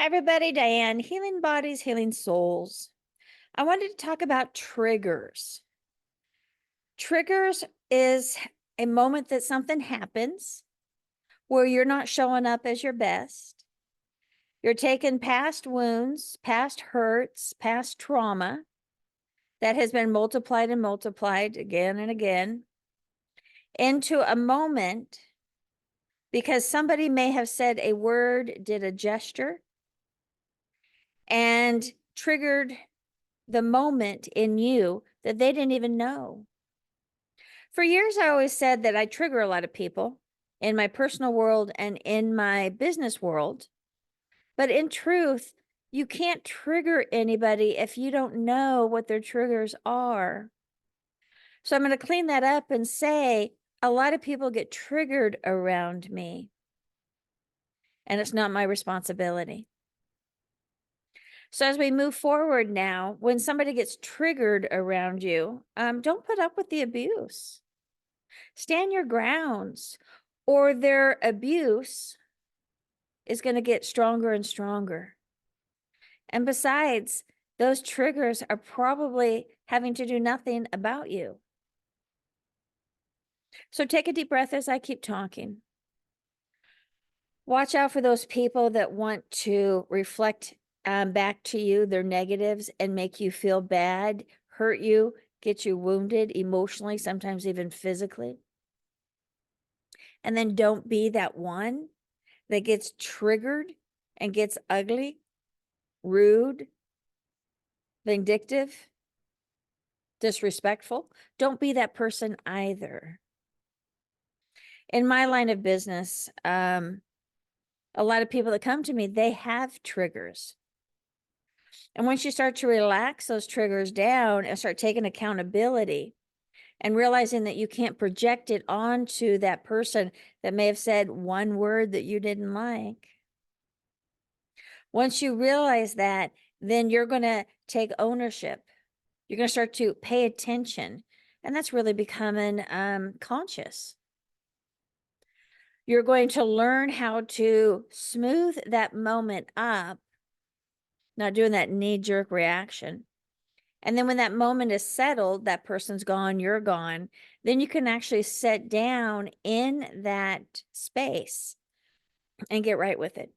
Hi, everybody. Diane, Healing Bodies, Healing Souls. I wanted to talk about triggers. Triggers is a moment that something happens where you're not showing up as your best. You're taking past wounds, past hurts, past trauma that has been multiplied and multiplied again and again into a moment because somebody may have said a word, did a gesture, and triggered the moment in you that they didn't even know. For years, I always said that I trigger a lot of people in my personal world and in my business world. But in truth, you can't trigger anybody if you don't know what their triggers are. So I'm going to clean that up and say a lot of people get triggered around me, and it's not my responsibility. So as we move forward now, when somebody gets triggered around you, don't put up with the abuse. Stand your grounds, or their abuse is going to get stronger and stronger. And besides, those triggers are probably having to do nothing about you. So take a deep breath as I keep talking. Watch out for those people that want to reflect back to you their negatives and make you feel bad, hurt you, get you wounded emotionally, sometimes even physically. And then don't be that one that gets triggered and gets ugly, rude, vindictive, disrespectful. Don't be that person either. In my line of business, a lot of people that come to me, they have triggers. And once you start to relax those triggers down and start taking accountability and realizing that you can't project it onto that person that may have said one word that you didn't like. Once you realize that, then you're going to take ownership. You're going to start to pay attention. And that's really becoming conscious. You're going to learn how to smooth that moment up, not doing that knee-jerk reaction. And then when that moment is settled, that person's gone, you're gone, then you can actually sit down in that space and get right with it.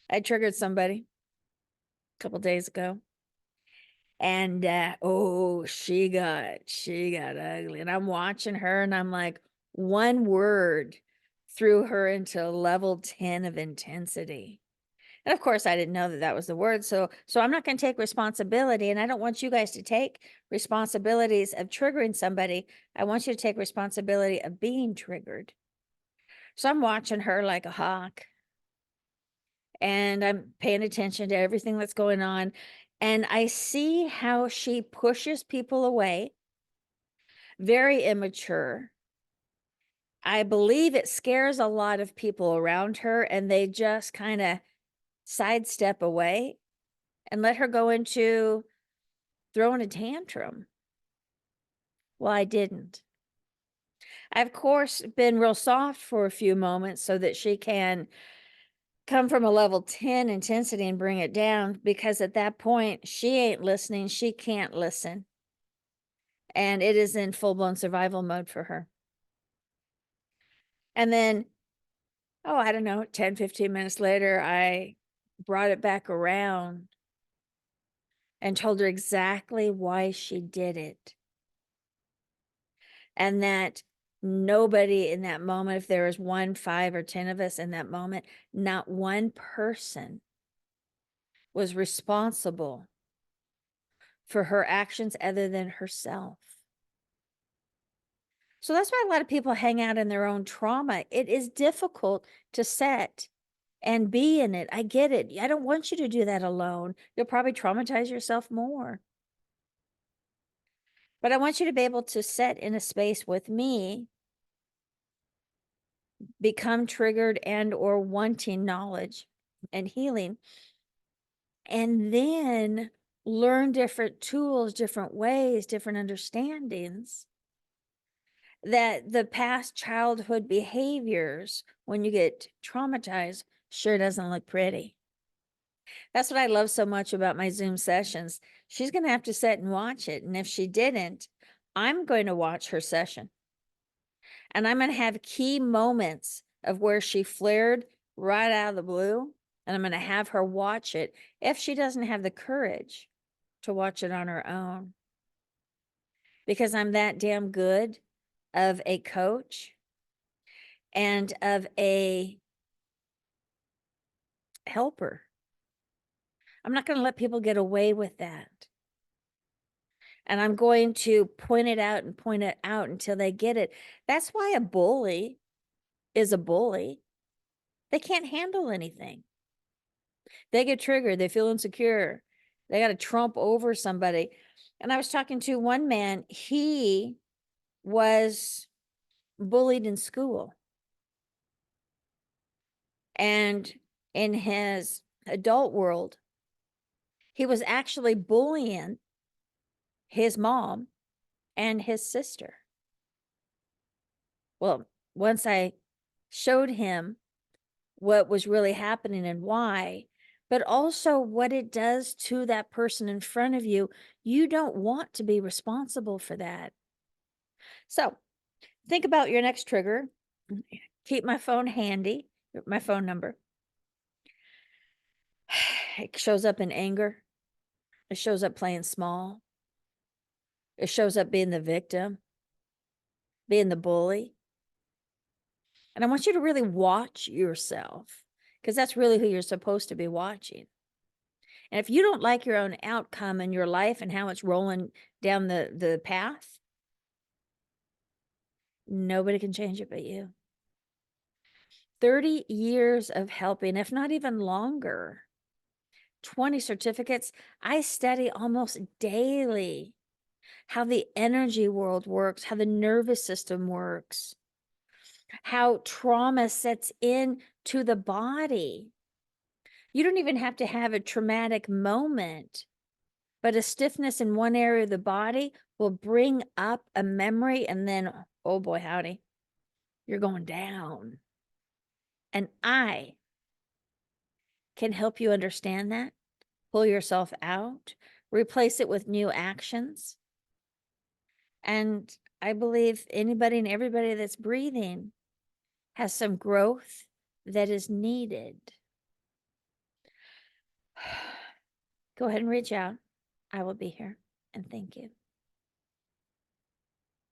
I triggered somebody a couple days ago. And oh, she got ugly. And I'm watching her and I'm like, one word threw her into level 10 of intensity. And of course, I didn't know that that was the word. So I'm not going to take responsibility. And I don't want you guys to take responsibilities of triggering somebody. I want you to take responsibility of being triggered. So I'm watching her like a hawk. And I'm paying attention to everything that's going on. And I see how she pushes people away, very immature. I believe it scares a lot of people around her, and they just kind of sidestep away and let her go into throwing a tantrum. Well, I didn't. I've, of course, been real soft for a few moments so that she can come from a level 10 intensity and bring it down, because at that point, she ain't listening. She can't listen. And it is in full-blown survival mode for her. And then, oh, I don't know, 10, 15 minutes later, I brought it back around and told her exactly why she did it. And that nobody in that moment, if there was 1, 5, or 10 of us in that moment, not one person was responsible for her actions other than herself. So that's why a lot of people hang out in their own trauma. It is difficult to set and be in it. I get it. I don't want you to do that alone. You'll probably traumatize yourself more. But I want you to be able to sit in a space with me, become triggered and or wanting knowledge and healing, and then learn different tools, different ways, different understandings that the past childhood behaviors, when you get traumatized, sure doesn't look pretty. That's what I love so much about my Zoom sessions. She's going to have to sit and watch it. And if she didn't, I'm going to watch her session. And I'm going to have key moments of where she flared right out of the blue. And I'm going to have her watch it if she doesn't have the courage to watch it on her own. Because I'm that damn good of a coach and of a helper. I'm not going to let people get away with that. And I'm going to point it out and point it out until they get it. That's why a bully is a bully. They can't handle anything. They get triggered. They feel insecure. They got to trump over somebody. And I was talking to one man. He was bullied in school. And in his adult world, he was actually bullying his mom and his sister. Well, once I showed him what was really happening and why, but also what it does to that person in front of you, you don't want to be responsible for that. So think about your next trigger. Keep my phone handy, my phone number. It shows up in anger. It shows up playing small. It shows up being the victim, being the bully. And I want you to really watch yourself, because that's really who you're supposed to be watching. And if you don't like your own outcome in your life and how it's rolling down the path, nobody can change it but you. 30 years of helping, if not even longer, 20 certificates. I study almost daily how the energy world works, how the nervous system works, how trauma sets in to the body. You don't even have to have a traumatic moment, but a stiffness in one area of the body will bring up a memory, and then, oh boy, howdy, you're going down. And I can help you understand that, pull yourself out, replace it with new actions. And I believe anybody and everybody that's breathing has some growth that is needed. Go ahead and reach out. I will be here. And thank you.